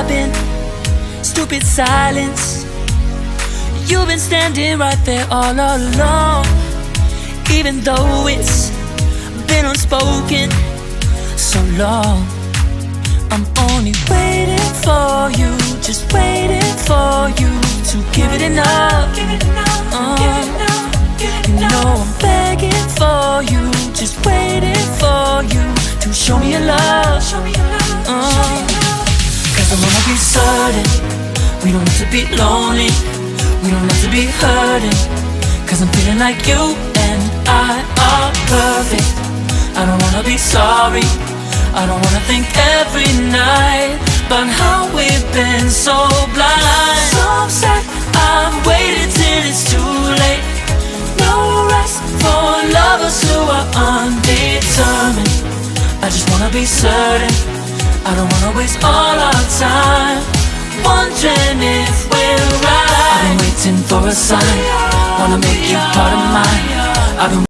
been stupid silence. You've been standing right there all along, even though it's been unspoken so long. I'm only waiting for you, just waiting for you to give it enough. You know I'm begging for you, just waiting for you to show me your love. Cause I wanna be certain we don't have to be lonely, we don't have to be hurting. Cause I'm feeling like you and I are perfect. I don't wanna be sorry, I don't wanna think every night about how we've been so blind. So upset, I've waited till it's too late. No rest for lovers who are undetermined. I just wanna be certain, I don't wanna waste all our time wondering if we're right. I've been waiting for a sign, wanna make you part of mine. I've been